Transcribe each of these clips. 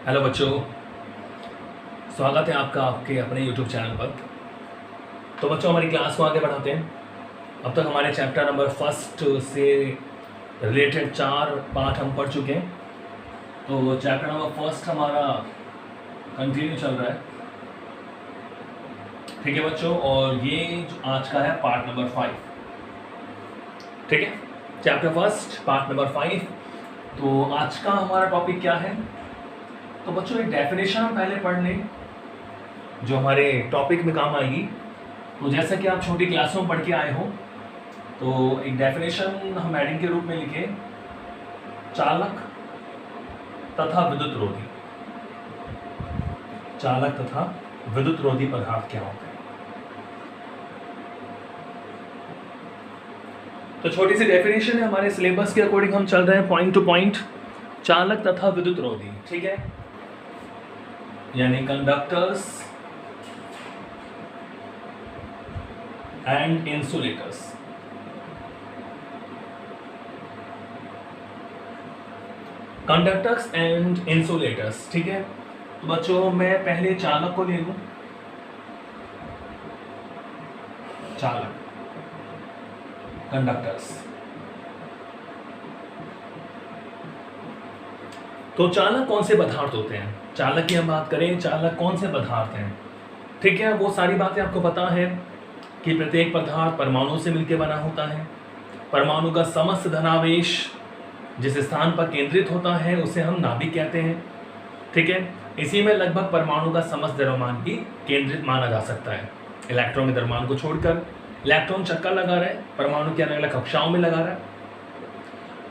Hello बच्चों, स्वागत है आपका आपके अपने YouTube चैनल पर। तो बच्चों, हमारी क्लास को आगे बढ़ाते हैं। अब तक हमारे चैप्टर नंबर फर्स्ट से रिलेटेड 4 पार्ट हम पढ़ चुके हैं। तो चैप्टर नंबर फर्स्ट हमारा कंटिन्यू चल रहा है, ठीक है बच्चों। और ये जो आज का है पार्ट नंबर 5, ठीक है। Chapter first part number 5। तो आज का हमारा टॉपिक क्या है? तो बच्चों, एक डेफिनेशन हम पहले पढ़ लें जो हमारे टॉपिक में काम आएगी। तो जैसा कि आप छोटी क्लासों में पढ़ के आए हो, तो एक डेफिनेशन हम हेडिंग के रूप में लिखे, चालक तथा विद्युत रोधी। चालक तथा विद्युत रोधी पदार्थ क्या होते हैं? तो छोटी सी डेफिनेशन है, हमारे सिलेबस के अकॉर्डिंग हम चल रहे हैं पॉइंट टू पॉइंट। चालक तथा विद्युत रोधी, ठीक है, यानी conductors and insulators. Conductors and insulators, ठीक है। तो बच्चों, मैं पहले चालक को ले लूं। चालक, कंडक्टर्स। तो चालक कौन से पदार्थ होते हैं? चालक की हम बात करें, चालक कौन से पदार्थ हैं, ठीक है। वो सारी बातें आपको पता है कि प्रत्येक पदार्थ परमाणु से मिलकर बना होता है। परमाणु का समस्त धनावेश जिस स्थान पर केंद्रित होता है उसे हम नाभिक कहते हैं, ठीक है। इसी में लगभग परमाणु का समस्त द्रव्यमान भी केंद्रित माना जा सकता है। इलेक्ट्रॉन के द्रव्यमान को छोड़कर इलेक्ट्रॉन चक्कर लगा रहा है, परमाणु की अलग अलग कक्षाओं में लगा रहा है।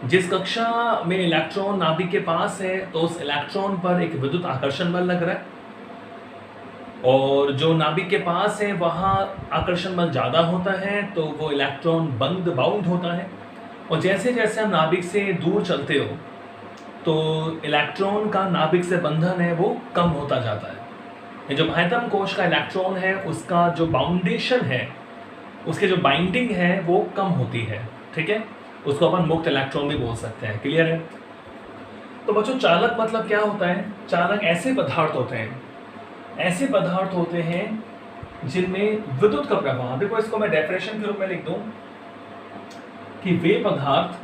जिस कक्षा में इलेक्ट्रॉन नाभिक के पास है तो उस इलेक्ट्रॉन पर एक विद्युत आकर्षण बल लग रहा है, और जो नाभिक के पास है वहां आकर्षण बल ज्यादा होता है तो वो इलेक्ट्रॉन बाउंड होता है। और जैसे जैसे हम नाभिक से दूर चलते हो तो इलेक्ट्रॉन का नाभिक से बंधन है वो कम होता जाता है। ये जो महत्तम कोश का इलेक्ट्रॉन है उसका जो बाउंडेशन है, उसके जो बाइंडिंग है वो कम होती है, ठीक है। उसको अपन मुक्त इलेक्ट्रॉन भी बोल सकते हैं, क्लियर है। तो बच्चों, चालक मतलब क्या होता है? चालक ऐसे पदार्थ होते हैं जिनमें विद्युत का प्रवाह, देखो इसको मैं डेफिनेशन के रूप में लिख दूं कि वे पदार्थ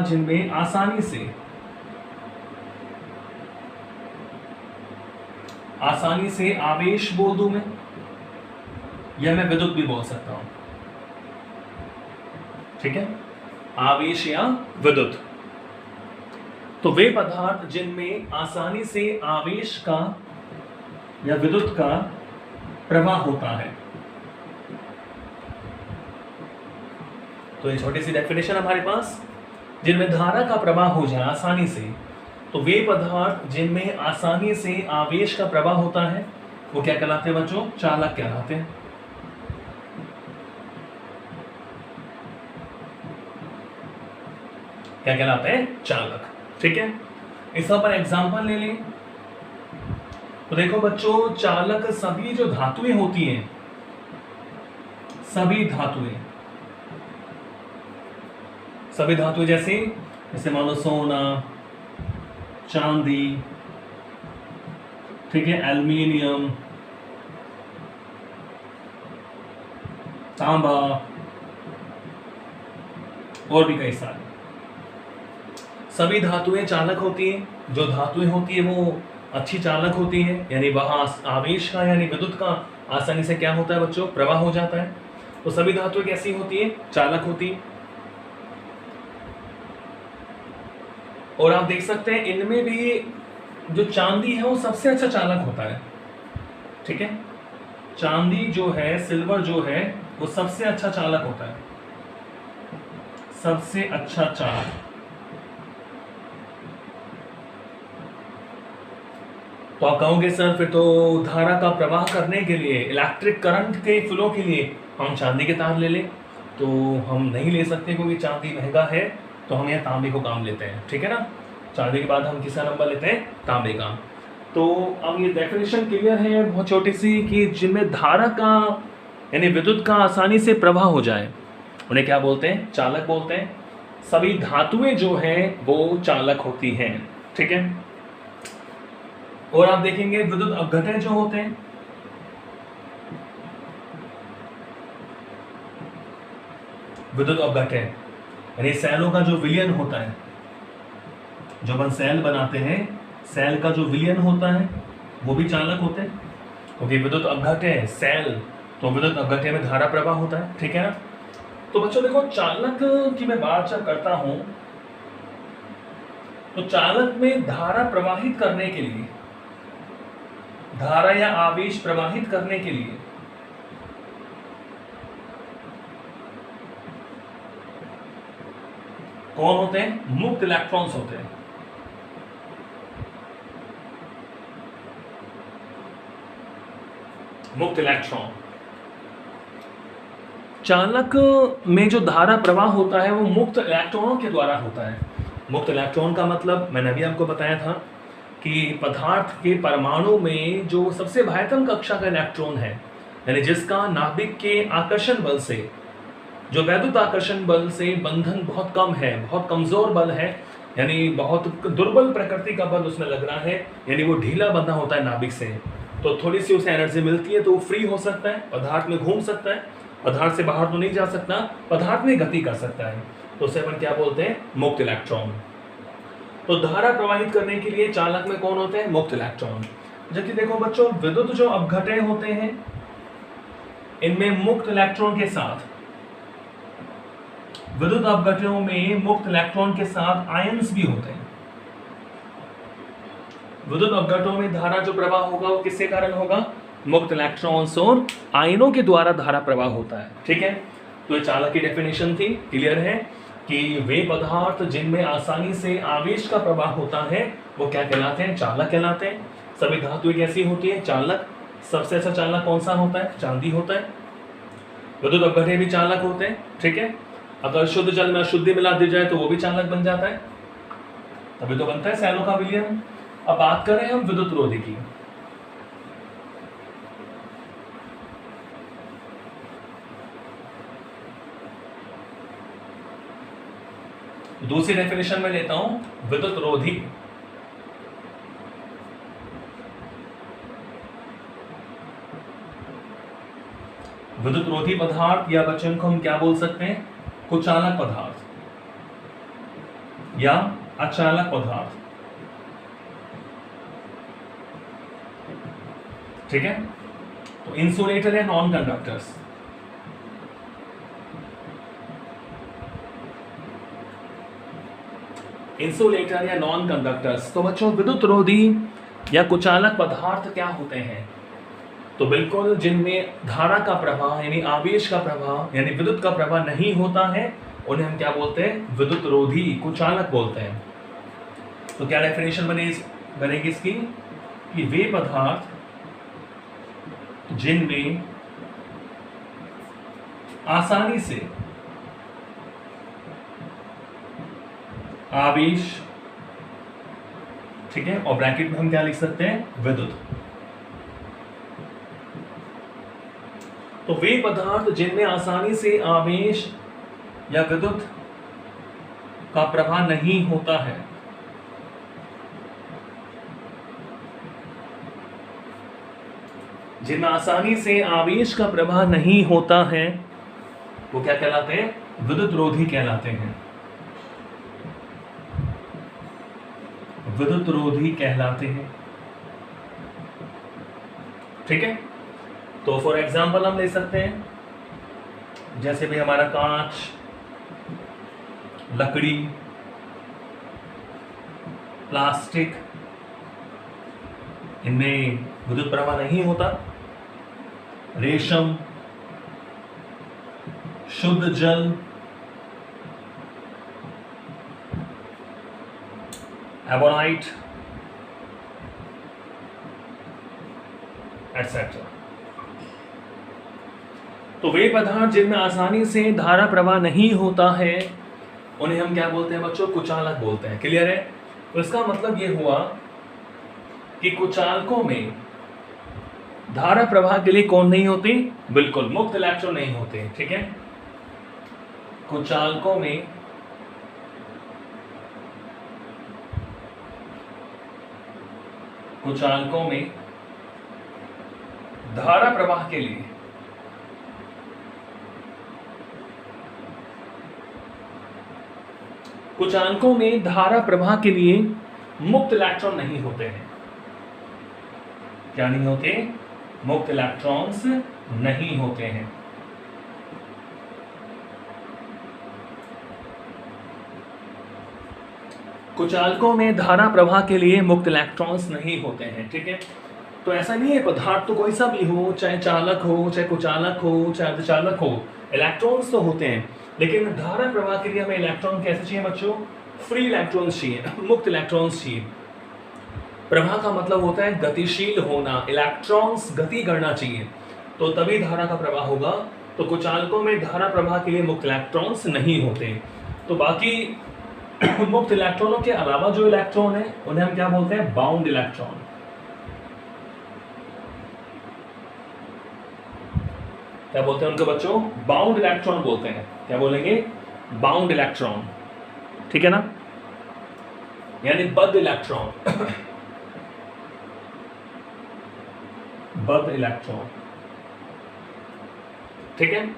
जिनमें आसानी से आवेश बोल दूं मैं, या मैं विद्युत भी बोल सकता हूं, ठीक है, आवेश या विद्युत। तो वे पदार्थ जिनमें आसानी से आवेश का या विद्युत का प्रवाह होता है। तो ये छोटी सी डेफिनेशन हमारे पास, जिनमें धारा का प्रवाह हो जाए आसानी से, तो वे पदार्थ जिनमें आसानी से आवेश का प्रवाह होता है वो क्या कहलाते हैं बच्चों? चालक कहलाते हैं। क्या कहलाते हैं? चालक, ठीक है। इसका पर एग्जांपल ले लें तो देखो बच्चों, चालक सभी जो धातुएं होती हैं, सभी धातुएं जैसे मान लो सोना, चांदी, ठीक है, एल्युमिनियम, तांबा और भी कई सारे, सभी धातुएं चालक होती हैं। जो धातुएं होती है वो अच्छी चालक होती हैं, यानी वहां आवेश का यानी विद्युत का आसानी से क्या होता है बच्चों? प्रवाह हो जाता है। तो सभी धातुएं कैसी होती है? चालक होती है। और आप देख सकते हैं इनमें भी जो चांदी है वो सबसे अच्छा चालक होता है, ठीक है। चांदी जो है, सिल्वर जो है, वो सबसे अच्छा चालक होता है, सबसे अच्छा चालक। तो आप कहोगे सर फिर तो धारा का प्रवाह करने के लिए, इलेक्ट्रिक करंट के फ्लो के लिए हम चांदी के तार ले लें, तो हम नहीं ले सकते क्योंकि चांदी महंगा है। तो हम यहाँ तांबे को काम लेते हैं, ठीक है ना। चांदी के बाद हम किसका नंबर लेते हैं? तांबे का। तो अब ये डेफिनेशन क्लियर है बहुत छोटी सी, कि जिनमें धारा का यानी विद्युत का आसानी से प्रवाह हो जाए, उन्हें क्या बोलते हैं? चालक बोलते हैं। सभी धातुएं जो हैं वो चालक होती हैं, ठीक है। और आप देखेंगे विद्युत अपघटन जो होते हैं, विद्युत अपघटन यानी सेलों का जो विलयन होता है, जो अपन सेल बनाते हैं, सेल का जो विलयन होता है वो भी चालक होते हैं, क्योंकि विद्युत अपघटन सेल, तो विद्युत अपघटन में धारा प्रवाह होता है, ठीक है ना। तो बच्चों देखो, चालक की मैं बात जब करता हूं तो चालक में धारा प्रवाहित करने के लिए, धारा या आवेश प्रवाहित करने के लिए कौन होते हैं? मुक्त इलेक्ट्रॉन्स होते हैं। मुक्त इलेक्ट्रॉन, चालक में जो धारा प्रवाह होता है वो मुक्त इलेक्ट्रॉनों के द्वारा होता है। मुक्त इलेक्ट्रॉन का मतलब मैंने अभी आपको बताया था कि पदार्थ के परमाणु में जो सबसे बाह्यतम कक्षा का इलेक्ट्रॉन है, यानी जिसका नाभिक के आकर्षण बल से, जो वैद्युत आकर्षण बल से बंधन बहुत कम है, बहुत कमजोर बल है, यानी बहुत दुर्बल प्रकृति का बल उसमें लग रहा है, यानी वो ढीला बंधा होता है नाभिक से, तो थोड़ी सी उसे एनर्जी मिलती है तो वो फ्री हो सकता है, पदार्थ में घूम सकता है, पदार्थ से बाहर तो नहीं जा सकता, पदार्थ में गति कर सकता है, तो उसे अपन क्या बोलते हैं? मुक्त इलेक्ट्रॉन। तो धारा प्रवाहित करने के लिए चालक में कौन होते हैं? मुक्त इलेक्ट्रॉन। जबकि देखो बच्चों, विद्युत जो अपघटन होते हैं इनमें मुक्त इलेक्ट्रॉन के साथ, विद्युत अपघटनों में मुक्त इलेक्ट्रॉन के साथ आयंस भी होते हैं। विद्युत अपघटनों में धारा जो प्रवाह होगा वो किसके कारण होगा? मुक्त इलेक्ट्रॉन्स और आयनों के द्वारा धारा प्रवाह होता है, ठीक है। तो ये चालक की डेफिनेशन थी, क्लियर है कि वे पदार्थ जिनमें आसानी से आवेश का प्रवाह होता है वो क्या कहलाते हैं? चालक कहलाते हैं। सभी धातुएं कैसी होती है? चालक। सबसे अच्छा चालक कौन सा होता है? चांदी होता है। विद्युत अपघटन भी चालक होते हैं, ठीक है। अगर शुद्ध जल में अशुद्धि मिला दी जाए तो वो भी चालक बन जाता है, तभी तो बनता है सेलों का विलयन। अब बात करें हम विद्युत रोधी की। दूसरी डेफिनेशन में लेता हूं विद्युत रोधी। विद्युत रोधी पदार्थ या बच्चों को हम क्या बोल सकते हैं? कुचालक पदार्थ या अचालक पदार्थ, ठीक है। तो इंसुलेटर या नॉन कंडक्टर्स, इंसुलेटर या नॉन कंडक्टर्स। तो बच्चों, विद्युत रोधी या कुचालक पदार्थ क्या होते हैं? तो बिल्कुल जिनमें धारा का प्रवाह यानी आवेश का प्रवाह यानी विद्युत का प्रवाह नहीं होता है उन्हें हम क्या बोलते हैं? विद्युत रोधी, कुचालक बोलते हैं। तो क्या डेफिनेशन बनेगी इसकी कि वे पदार्थ जिनमें आसानी से आवेश, ठीक है, और ब्रैकेट में हम क्या लिख सकते हैं? विद्युत। तो वे पदार्थ जिनमें आसानी से आवेश या विद्युत का प्रवाह नहीं होता है, जिनमें आसानी से आवेश का प्रवाह नहीं होता है वो क्या कहलाते हैं? विद्युत रोधी कहलाते हैं। विद्युत रोधी कहलाते हैं, ठीक है। तो फॉर एग्जाम्पल हम ले सकते हैं, जैसे भी हमारा कांच, लकड़ी, प्लास्टिक, इनमें विद्युत प्रवाह नहीं होता। रेशम, शुद्ध जल, एबोनाइट, एटसेट्रा। तो वे पदार्थ जिनमें आसानी से धारा प्रवाह नहीं होता है उन्हें हम क्या बोलते हैं बच्चों? कुचालक बोलते हैं। क्लियर है? तो इसका मतलब ये हुआ कि कुचालकों में धारा प्रवाह के लिए कौन नहीं होती? बिल्कुल मुक्त इलेक्ट्रॉन नहीं होते, ठीक है। कुचालकों में धारा प्रवाह के लिए कुचालकों में धारा प्रवाह के लिए मुक्त इलेक्ट्रॉन नहीं होते हैं। क्या नहीं होते? मुक्त इलेक्ट्रॉन्स नहीं होते हैं। कुचालकों में धारा प्रवाह के लिए मुक्त इलेक्ट्रॉन्स नहीं होते हैं। ठीक है, तो ऐसा नहीं है पदार्थ तो कोई सा भी हो, चाहे चालक हो, चाहे कुचालक हो, चाहे अर्धचालक हो, इलेक्ट्रॉन्स तो होते हैं। लेकिन धारा प्रवाह के लिए हमें इलेक्ट्रॉन कैसे चाहिए बच्चों? फ्री इलेक्ट्रॉन्स चाहिए, मुक्त इलेक्ट्रॉन्स चाहिए। प्रवाह का मतलब होता है गतिशील होना, इलेक्ट्रॉन्स गति करना चाहिए, तो तभी धारा का प्रवाह होगा। तो कुचालकों में धारा प्रवाह के लिए मुक्त इलेक्ट्रॉन्स नहीं होते। तो बाकी मुक्त इलेक्ट्रॉनों के अलावा जो इलेक्ट्रॉन है उन्हें हम क्या बोलते हैं? Bound electron. क्या बोलते हैं उनको बच्चों? बाउंड इलेक्ट्रॉन बोलते हैं। क्या बोलेंगे? Bound electron. ठीक है ना, यानी बद्ध इलेक्ट्रॉन। बद्ध इलेक्ट्रॉन। ठीक है,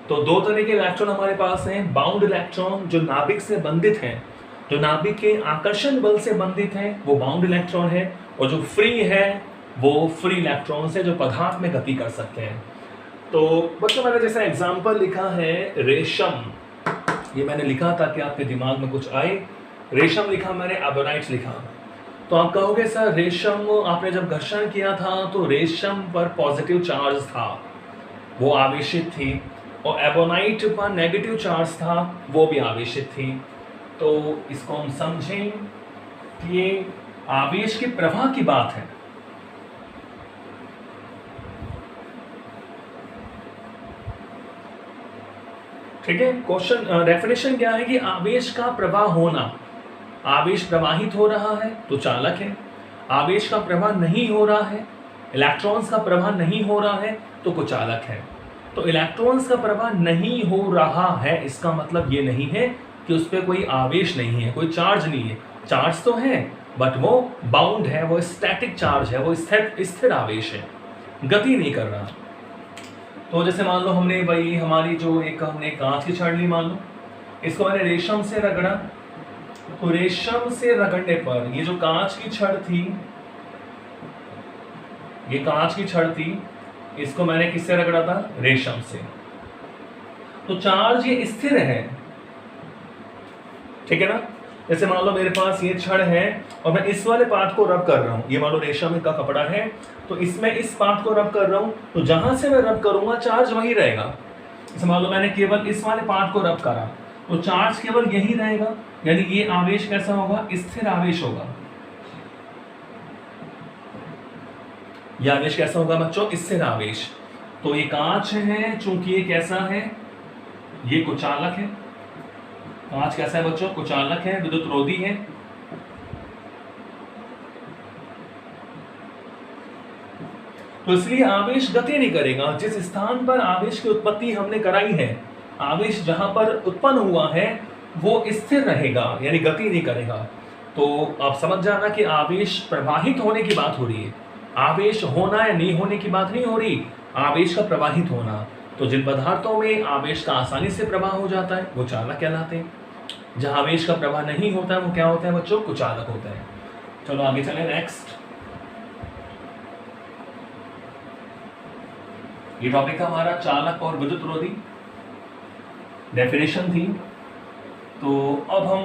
तो दो तरह के इलेक्ट्रॉन हमारे पास हैं। बाउंड इलेक्ट्रॉन जो नाभिक से बंधित हैं, जो नाभिक के आकर्षण बल से बंधित हैं, वो बाउंड इलेक्ट्रॉन है। और जो फ्री है वो फ्री इलेक्ट्रॉन है, जो पदार्थ में गति कर सकते हैं। तो बच्चों मैंने जैसा एग्जाम्पल लिखा है रेशम, ये मैंने लिखा ताकि आपके दिमाग में कुछ आए। रेशम लिखा मैंने, एबोनाइट्स लिखा। तो आप कहोगे सर रेशम आपने जब घर्षण किया था तो रेशम पर पॉजिटिव चार्ज था, वो आवेशित थी, और एबोनाइट पर नेगेटिव चार्ज था, वो भी आवेशित थी। तो इसको हम समझें कि ये आवेश के प्रवाह की बात है। ठीक है, क्वेश्चन डेफिनेशन क्या है कि आवेश का प्रवाह होना, आवेश प्रवाहित हो रहा है तो चालक है, आवेश का प्रवाह नहीं हो रहा है, इलेक्ट्रॉन्स का प्रवाह नहीं हो रहा है तो कुचालक है। तो इलेक्ट्रॉन्स का प्रवाह नहीं हो रहा है, इसका मतलब ये नहीं है कि उस पर कोई आवेश नहीं है, कोई चार्ज नहीं है। चार्ज तो है बट वो बाउंड है, वो स्टैटिक चार्ज है, वो स्थिर आवेश है, गति नहीं कर रहा। तो जैसे मान लो हमने भाई हमारी जो हमने कांच की छड़ ली, मान लो इसको मैंने रेशम से रगड़ा, तो रेशम से रगड़ने पर ये जो कांच की छड़ थी, ये कांच की छड़ थी, इसको मैंने किससे रगड़ा था? रेशम से। तो चार्ज ये स्थिर है। ठीक है ना, जैसे मान लो मेरे पास ये छड़ है और मैं इस वाले पार्ट को रब कर रहा हूं, ये मान लो रेशम का कपड़ा है, तो इसमें इस पार्ट को रब कर रहा हूं, तो जहां से मैं रब करूंगा चार्ज वही रहेगा। जैसे मान लो मैंने केवल इस वाले पार्ट को रब करा तो चार्ज केवल यही रहेगा, यानी ये आवेश कैसा होगा? स्थिर आवेश होगा। यह आवेश कैसा होगा बच्चों? स्थिर आवेश। तो ये कांच है, चूंकि ये कैसा है? ये कुचालक है। कांच कैसा है बच्चों? कुचालक है, विद्युत रोधी है। तो इसलिए आवेश गति नहीं करेगा। जिस स्थान पर आवेश की उत्पत्ति हमने कराई है, आवेश जहां पर उत्पन्न हुआ है वो स्थिर रहेगा, यानी गति नहीं करेगा। तो आप समझ जाना कि आवेश प्रवाहित होने की बात हो रही है, आवेश होना या नहीं होने की बात नहीं हो रही, आवेश का प्रवाहित होना। तो जिन पदार्थों में आवेश का आसानी से प्रवाह हो जाता है वो चालक कहलाते हैं, जहां आवेश का प्रवाह नहीं होता है वो क्या होता है बच्चों? कुचालक होता है। चलो आगे चले, नेक्स्ट। ये टॉपिक था हमारा चालक और विद्युत रोधी, डेफिनेशन थी। तो अब हम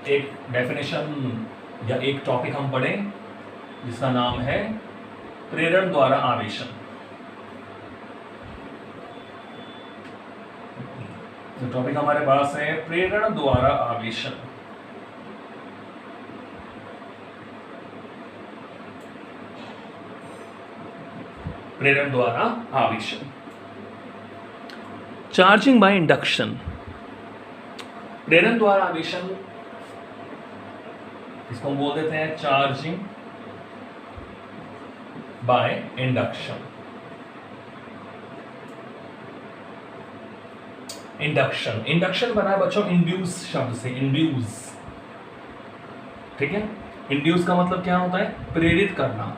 एक डेफिनेशन या एक टॉपिक हम पढ़ें जिसका नाम है प्रेरण द्वारा आवेशन। जो टॉपिक हमारे पास है प्रेरण द्वारा आवेशन। प्रेरण द्वारा आवेशन, चार्जिंग बाय इंडक्शन। प्रेरण द्वारा आवेशन, इसको हम बोल देते हैं charging by induction. Induction, induction बना है बच्चों इंड्यूस शब्द से, इंड्यूस, ठीक है। इंड्यूस का मतलब क्या होता है? प्रेरित करना।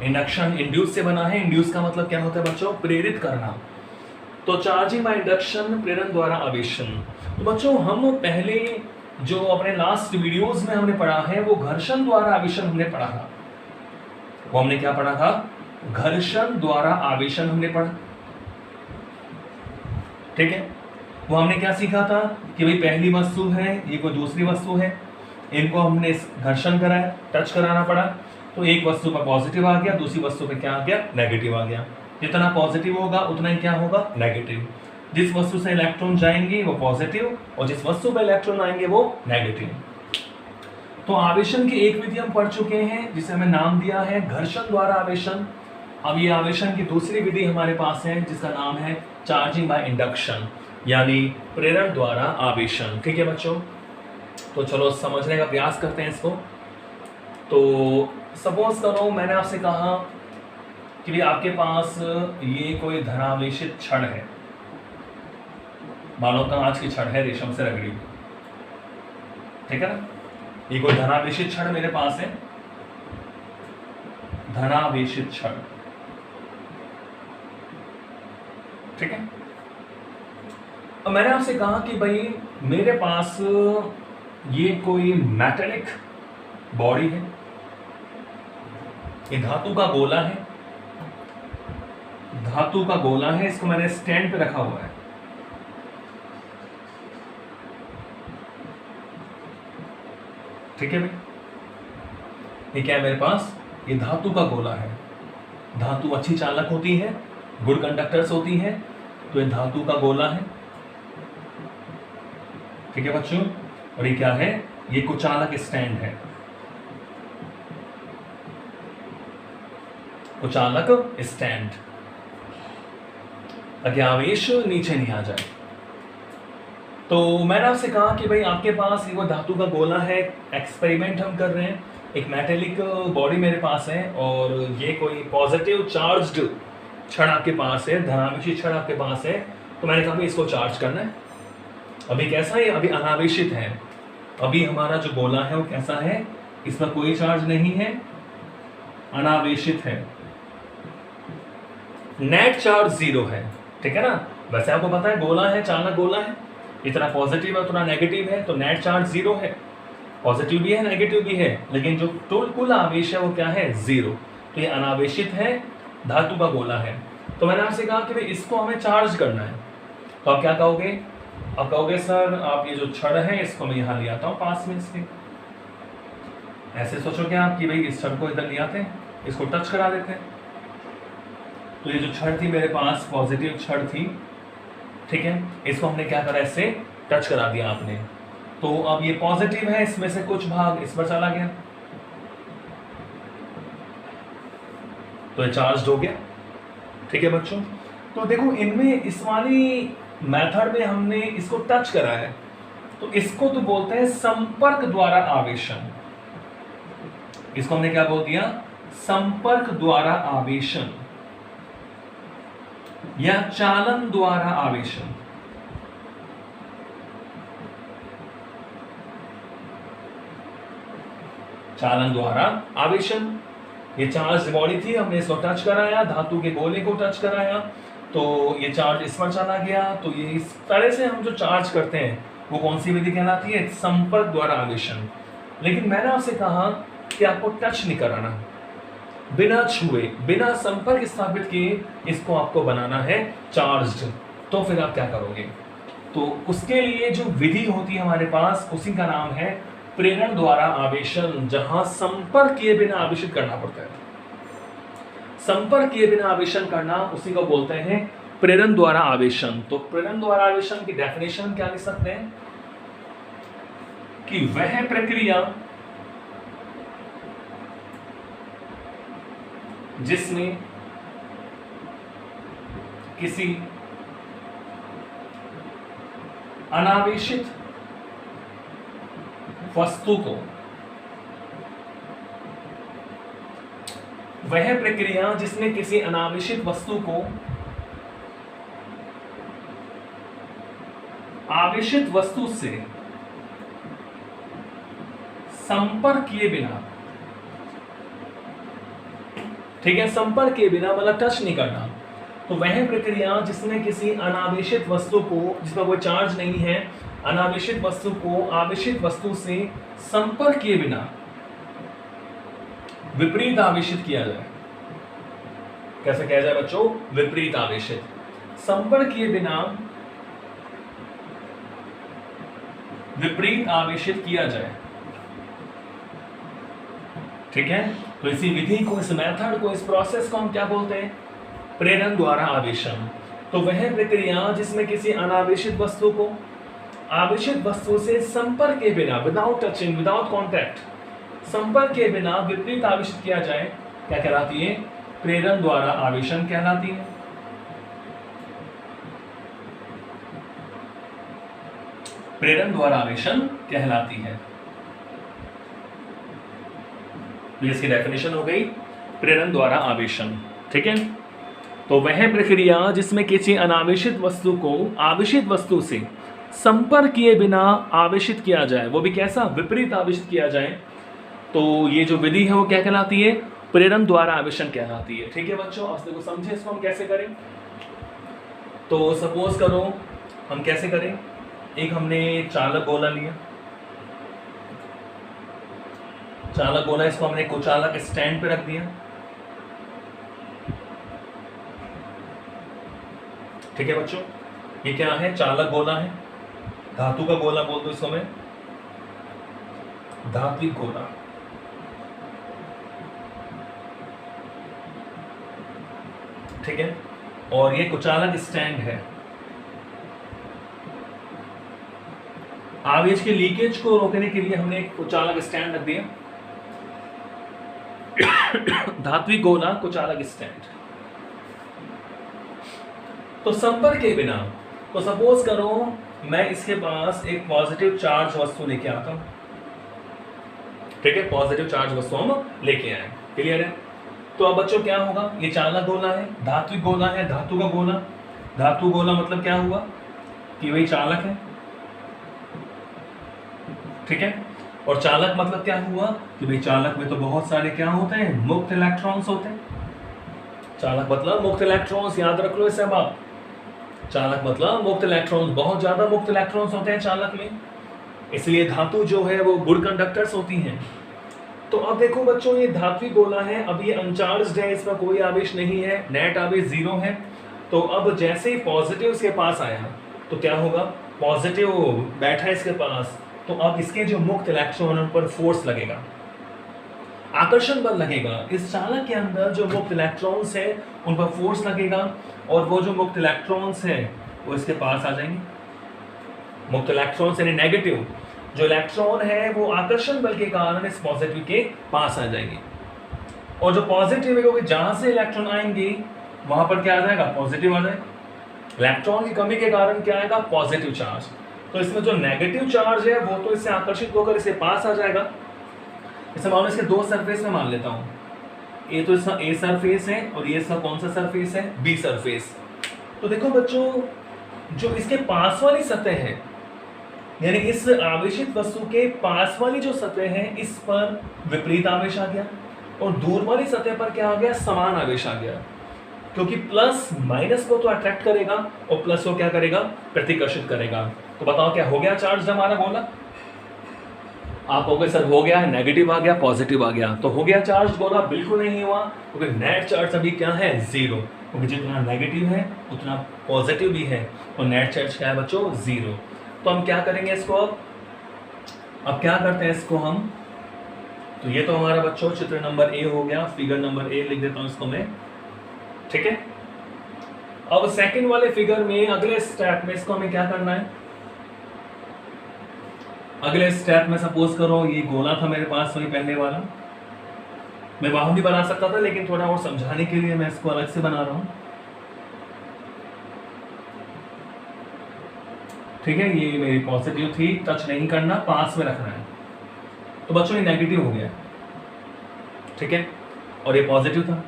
इंडक्शन इंड्यूस से बना है, इंड्यूस का मतलब क्या होता है बच्चों? प्रेरित करना। तो चार्जिंग बाय इंडक्शन, प्रेरण द्वारा आवेशन। तो बच्चों हम पहले जो अपने लास्ट वीडियोस में हमने पढ़ा है वो घर्षण द्वारा आवेशन हमने पढ़ा था। वो हमने क्या पढ़ा था? घर्षण द्वारा आवेशन हमने पढ़ा, ठीक है। वो हमने क्या सीखा था कि भाई पहली वस्तु है, ये कोई दूसरी वस्तु है, इनको हमने घर्षण कराया, टच कराना पड़ा, तो एक वस्तु पर पॉजिटिव आ गया, दूसरी वस्तु पे क्या आ गया? नेगेटिव आ गया। जितना पॉजिटिव होगा उतना ही क्या होगा? नेगेटिव। जिस वस्तु से इलेक्ट्रॉन जाएंगे वो पॉजिटिव, और जिस वस्तु पे इलेक्ट्रॉन आएंगे वो नेगेटिव। तो आवेशन की एक विधि हम पढ़ चुके हैं जिसे हमें नाम दिया है घर्षण द्वारा आवेशन। अब ये आवेशन की दूसरी विधि हमारे पास है जिसका नाम है चार्जिंग बाय इंडक्शन, यानी प्रेरण द्वारा आवेशन, ठीक है बच्चों। तो चलो समझने का प्रयास करते हैं इसको। तो सपोज करो मैंने आपसे कहा कि भाई आपके पास ये कोई धनावेशित छड़ है, मानो कांच की छड़ है रेशम से रगड़ी, ठीक है ना। ये कोई धनावेशित छड़ मेरे पास है, धनावेशित छड़, ठीक है। अब मैंने आपसे कहा कि भाई मेरे पास ये कोई मेटेलिक बॉडी है, ये धातु का गोला है, धातु का गोला है, इसको मैंने स्टैंड पे रखा हुआ है, ठीक है भाई। ये क्या है मेरे पास? ये धातु का गोला है। धातु अच्छी चालक होती है, गुड कंडक्टर्स होती है, तो ये धातु का गोला है, ठीक है बच्चों। और ये क्या है? ये कुचालक स्टैंड है, कुचालक स्टैंड, ताकि आवेश नीचे नहीं आ जाए। तो मैंने आपसे कहा कि भाई आपके पास ये वो धातु का गोला है, एक्सपेरिमेंट हम कर रहे हैं, एक मेटेलिक बॉडी मेरे पास है और ये कोई पॉजिटिव चार्ज्ड छड़ आपके पास है, धनावेशी छड़ आपके पास है। तो मैंने कहा इसको चार्ज करना है। अभी कैसा है? अभी अनावेशित है। अभी हमारा जो गोला है वो कैसा है? इसमें कोई चार्ज नहीं है, अनावेशित है, नेट चार्ज 0 है, ठीक है ना। वैसे आपको पता है गोला है, चालक गोला है, इतना पॉजिटिव है उतना नेगेटिव है, तो नेट चार्ज 0 है, पॉजिटिव भी है नेगेटिव भी है, लेकिन जो कुल आवेश है वो क्या है? 0। तो ये अनावेशित है, धातु का गोला है। तो मैंने आपसे कहा कि भाई इसको हमें चार्ज करना है। तो आप क्या कहोगे? आप कहोगे सर आप ये जो छड़ है इसको मैं यहाँ ले आता हूँ पास में इसके। ऐसे सोचोगे आप कि भाई इस छड़ को इधर ले आते हैं, इसको टच करा देते हैं। तो ये जो छड़ थी मेरे पास पॉजिटिव छड़ थी, ठीक है, इसको हमने क्या करा? इससे टच करा दिया आपने। तो अब ये पॉजिटिव है, इसमें से कुछ भाग इस पर चला गया, तो ये चार्ज हो गया, ठीक है बच्चों। तो देखो इनमें इस वाली मेथड में हमने इसको टच करा है, तो इसको तो बोलते हैं संपर्क द्वारा आवेशन। इसको हमने क्या बोल दिया? संपर्क द्वारा आवेशन या चालन द्वारा आवेशन। चालन द्वारा आवेशन। ये चार्ज बॉडी थी, हमने इसको टच कराया, धातु के गोले को टच कराया, तो ये चार्ज इस पर चला गया। तो ये इस तरह से हम जो चार्ज करते हैं वो कौन सी विधि कहलाती है? संपर्क द्वारा आवेशन। लेकिन मैंने आपसे कहा कि आपको टच नहीं कराना, बिना छुए, बिना संपर्क स्थापित किए इसको आपको बनाना है चार्ज्ड। तो फिर आप क्या करोगे? तो उसके लिए जो विधि होती है हमारे पास, उसी का नाम है प्रेरण द्वारा आवेशन, जहां संपर्क किए बिना आवेशित करना पड़ता है। संपर्क किए बिना आवेशन करना, उसी को बोलते हैं प्रेरण द्वारा आवेशन। तो प्रेरण द्वारा आवेशन की डेफिनेशन क्या लिख सकते हैं? कि वह प्रक्रिया जिसमें किसी अनावेशित वस्तु को, वह प्रक्रिया जिसमें किसी अनावेशित वस्तु को आवेशित वस्तु से संपर्क किए बिना, ठीक है, संपर्क किए बिना मतलब टच नहीं करना, तो वह प्रक्रिया जिसमें किसी अनावेशित वस्तु को, जिसमें कोई चार्ज नहीं है, अनावेशित वस्तु को आवेशित वस्तु से संपर्क किए बिना विपरीत आवेशित किया जाए। कैसे किया जाए बच्चों? विपरीत आवेशित, संपर्क किए बिना विपरीत आवेशित किया जाए, ठीक है। तो इसी विधि को, इस मेथड को, इस प्रोसेस को हम क्या बोलते हैं? प्रेरण द्वारा आवेशन। तो वह प्रक्रिया जिसमें किसी अनावेशित वस्तु को आवेशित वस्तु से संपर्क के बिना, विदाउट टचिंग, विदाउट कॉन्टैक्ट, संपर्क के बिना विपरीत आवेशित किया जाए, क्या कहलाती है? प्रेरण द्वारा आवेशन कहलाती है। प्रेरण द्वारा आवेशन कहलाती है। तो इसकी डेफिनेशन हो गई, प्रेरण द्वारा आवेशन, ठीक है। तो वह प्रक्रिया जिसमें किसी अनावेशित वस्तु को आवेशित वस्तु से संपर्क किए बिना आवेशित किया जाए, वो भी कैसा? विपरीत आवेशित किया जाए। तो ये जो विधि है वो क्या कहलाती है? प्रेरण द्वारा आवेशन कहलाती है, ठीक है बच्चों। अब देखो, समझे इसको हम कैसे करें। तो सपोज करो हम कैसे करें, एक हमने चालक गोला लिया, चालक गोला, इसको हमने कुचालक स्टैंड पे रख दिया, ठीक है बच्चों। ये क्या है? चालक गोला है, धातु का गोला बोल दो इसको मैं, धात्विक गोला, ठीक है। और ये कुचालक स्टैंड है। आवेश के लीकेज को रोकने के लिए हमने एक कुचालक स्टैंड रख दिया, धात्विक गोला, कुचालक स्टैंड। तो संपर्क के बिना, तो सपोज करो मैं इसके पास एक पॉजिटिव चार्ज वस्तु लेके आता हूं, ठीक है, पॉजिटिव चार्ज वस्तु हम लेके आए, क्लियर है। तो अब बच्चों क्या होगा? ये चालक गोला है, धात्विक गोला है, धातु का गोला, धातु गोला मतलब क्या हुआ कि वही चालक है, ठीक है। और चालक मतलब क्या हुआ कि भाई चालक में तो बहुत सारे क्या होते हैं? मुक्त इलेक्ट्रॉन्स होते हैं। चालक मतलब मुक्त इलेक्ट्रॉन्स, याद रख लो इसे अब आप। चालक मतलब मुक्त इलेक्ट्रॉन्स, बहुत ज्यादा मुक्त इलेक्ट्रॉन्स होते हैं चालक में, इसलिए धातु जो है वो गुड कंडक्टर्स होती हैं। तो अब देखो बच्चों, ये धात्विक गोला है, अब ये अनचार्ज्ड है, इसमें कोई आवेश नहीं है, नेट आवेश 0 है। तो अब जैसे ही पॉजिटिव इसके पास आया तो क्या होगा? पॉजिटिव बैठा है इसके पास, तो अब इसके जो मुक्त इलेक्ट्रॉन उन पर फोर्स लगेगा, आकर्षण बल लगेगा। इस चालक के अंदर जो मुक्त इलेक्ट्रॉन्स है उन पर फोर्स लगेगा, और वो जो मुक्त इलेक्ट्रॉन्स है वो इसके पास आ जाएंगे। मुक्त इलेक्ट्रॉन्स यानी नेगेटिव जो इलेक्ट्रॉन है वो आकर्षण बल के कारण इस पॉजिटिव के पास आ जाएंगे, और जो पॉजिटिव है क्योंकि जहां से इलेक्ट्रॉन आएंगे वहां पर क्या आ जाएगा? पॉजिटिव आ जाएगा। इलेक्ट्रॉन की कमी के कारण क्या आएगा? Positive charge. तो इसमें जो नेगेटिव चार्ज है वो तो इससे आकर्षित होकर इससे पास आ जाएगा। इसे मान लो इसके दो सरफेस में मान लेता हूं, ये तो इसका ए सरफेस है और ये इसका कौन सा सरफेस है? B surface. तो देखो बच्चों, जो इसके पास वाली सतह है, यानी इस आवेशित वस्तु के पास वाली जो सतह है, इस पर विपरीत आवेश आ गया, और दूर वाली सतह पर क्या आ गया? समान आवेश आ गया, क्योंकि प्लस माइनस को तो अट्रैक्ट करेगा और प्लस को क्या करेगा? प्रतिकर्षित करेगा। तो बताओ क्या हो गया चार्ज हमारा गोला? आप हो गए सर हो गया, नेगेटिव आ गया, पॉजिटिव आ गया, तो हो गया चार्ज गोला? बिल्कुल नहीं हुआ, क्योंकि नेट चार्ज अभी क्या है? 0, क्योंकि जितना नेगेटिव है उतना पॉजिटिव भी है, और नेट चार्ज क्या है बच्चों? 0। तो हम क्या करेंगे इसको? अब क्या करते हैं इसको हम, तो ये तो हमारा बच्चों चित्र नंबर ए हो गया, फिगर नंबर ए लिख देता हूं इसको मैं, ठीक है। अब सेकंड वाले फिगर में अगले स्टेप में इसको हमें क्या करना है? अगले स्टेप में सपोज करो ये गोला था मेरे पास, वही पहले वाला, मैं वहां भी बना सकता था, लेकिन थोड़ा और समझाने के लिए मैं इसको अलग से बना रहा हूं, ठीक है। ये मेरी पॉजिटिव थी, टच नहीं करना, पास में रखना है। तो बच्चों ये नेगेटिव हो गया, ठीक है, और ये पॉजिटिव था।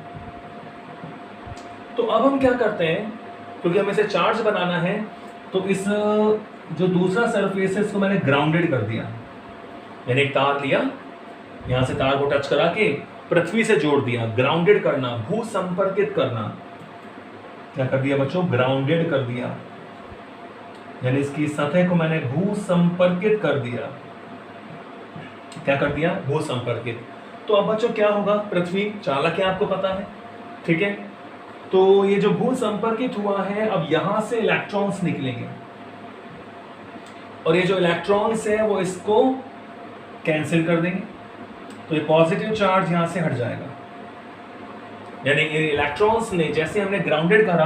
तो अब हम क्या करते हैं, क्योंकि हमें इसे चार्ज बनाना है, तो इस जो दूसरा सरफेस है इसको मैंने ग्राउंडेड कर दिया। मैंने एक तार लिया, यहां से तार को टच करा के पृथ्वी से जोड़ दिया। ग्राउंडेड करना, भू संपर्कित करना। क्या कर दिया बच्चों? ग्राउंडेड कर दिया, यानी इसकी सतह को मैंने भू संपर्कित कर दिया। क्या कर दिया? भू संपर्कित। तो अब बच्चों क्या होगा? पृथ्वी चालक है, आपको पता है, ठीक है। तो ये जो भू संपर्कित हुआ है, अब यहां से इलेक्ट्रॉन्स निकलेंगे और ये जो इलेक्ट्रॉन्स है वो इसको कैंसिल कर देंगे। तो ये पॉजिटिव चार्ज यहां से हट जाएगा, यानी इलेक्ट्रॉन्स ने, जैसे हमने ग्राउंडेड करा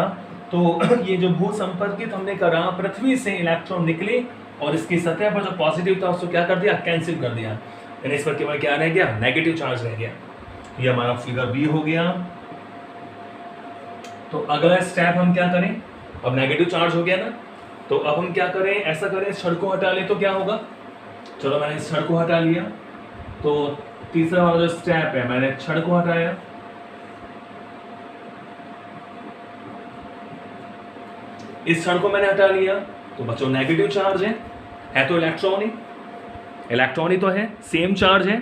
तो ये जो भू संपर्कित हमने करा, पृथ्वी से इलेक्ट्रॉन निकले और इसकी सतह पर जो पॉजिटिव था उसको क्या कर दिया? कैंसिल कर दिया। यानी इस पर केवल क्या रह गया? नेगेटिव चार्ज रह गया। ये हमारा फिगर बी हो गया। तो अगला स्टेप हम क्या करें? अब नेगेटिव चार्ज हो गया ना, तो अब हम क्या करें? ऐसा करें, इस छड़ को हटा ले तो क्या होगा? चलो मैंने इस छड़ को हटा लिया, तो तीसरा वाला जो स्टेप है, मैंने छड़ को हटाया, इस छड़ को मैंने हटा लिया, तो बच्चों नेगेटिव चार्ज है तो इलेक्ट्रॉन ही तो है, सेम चार्ज है,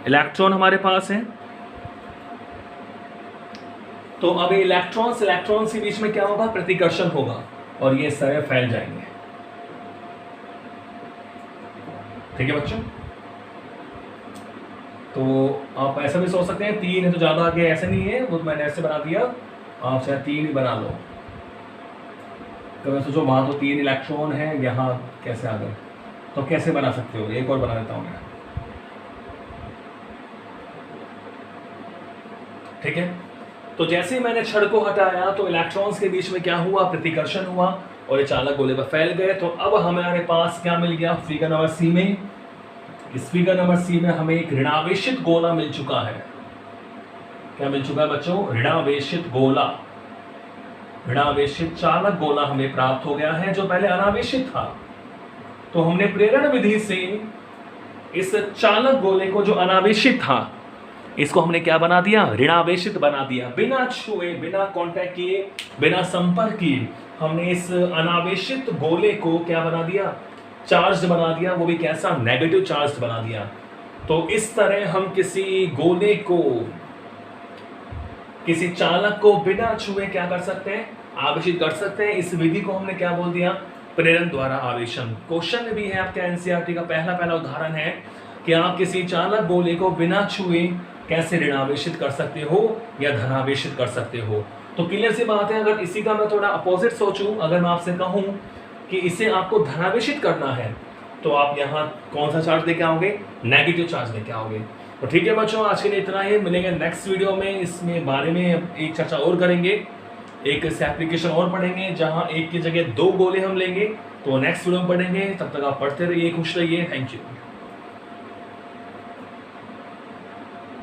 इलेक्ट्रॉन हमारे पास है। तो अब इलेक्ट्रॉन के बीच में क्या होगा? प्रतिकर्षण होगा और ये इस तरह फैल जाएंगे। ठीक है बच्चों, तो आप ऐसा भी सोच सकते हैं 3 है तो ज्यादा आगे, ऐसे नहीं है, वो मैंने ऐसे बना दिया, आप चाहे 3 ही बना लो। कभी सोचो वहां तो 3 इलेक्ट्रॉन है, यहाँ कैसे आ गए? तो कैसे बना सकते हो? एक और बना देता हूं मैं, ठीक है। तो जैसे ही मैंने छड़ को हटाया तो इलेक्ट्रॉन्स के बीच में क्या हुआ? प्रतिकर्षण हुआ और ये चालक गोले पर फैल गए। तो अब हमारे पास क्या मिल गया? फिगर नंबर सी में, इस फिगर नंबर सी में हमें एक ऋणावेशित गोला मिल चुका है। क्या मिल चुका है बच्चों? ऋणावेशित गोला, ऋणावेशित चालक गोला हमें प्राप्त हो गया है, जो पहले अनावेशित था। तो हमने प्रेरण विधि से इस चालक गोले को, जो अनावेशित था, इसको हमने क्या बना दिया? ऋणावेशित बना दिया। बिना छुए, बिना कांटेक्ट किए, बिना संपर्क किए हमने इस अनावेशित गोले को क्या बना दिया? चार्ज बना दिया, वो भी कैसा? नेगेटिव चार्ज बना दिया। तो इस तरह हम किसी गोले को, किसी चालक को बिना छुए क्या कर सकते हैं? आवेशित कर सकते हैं। इस विधि को हमने क्या बोल दिया? प्रेरण द्वारा आवेशन। क्वेश्चन में भी है आपके एनसीईआरटी का पहला उदाहरण है कि आप किसी चालक गोले को बिना छुए कैसे ऋणावेशित कर सकते हो या धनावेशित कर सकते हो। तो क्लियर सी बात है। अगर इसी का मैं थोड़ा अपोजिट सोचूं, अगर मैं आपसे कहूं कि इसे आपको धनावेशित करना है, तो आप यहाँ कौन सा चार्ज लेके आओगे? नेगेटिव चार्ज लेके आओगे। तो ठीक है बच्चों, आज के लिए इतना ही। मिलेंगे नेक्स्ट वीडियो में, इसमें बारे में एक चर्चा और करेंगे, एक से एप्लीकेशन और पढ़ेंगे, जहां एक की जगह 2 गोले हम लेंगे। तो नेक्स्ट वीडियो में पढ़ेंगे। तब तक आप पढ़ते रहिए, खुश रहिए। Thank you.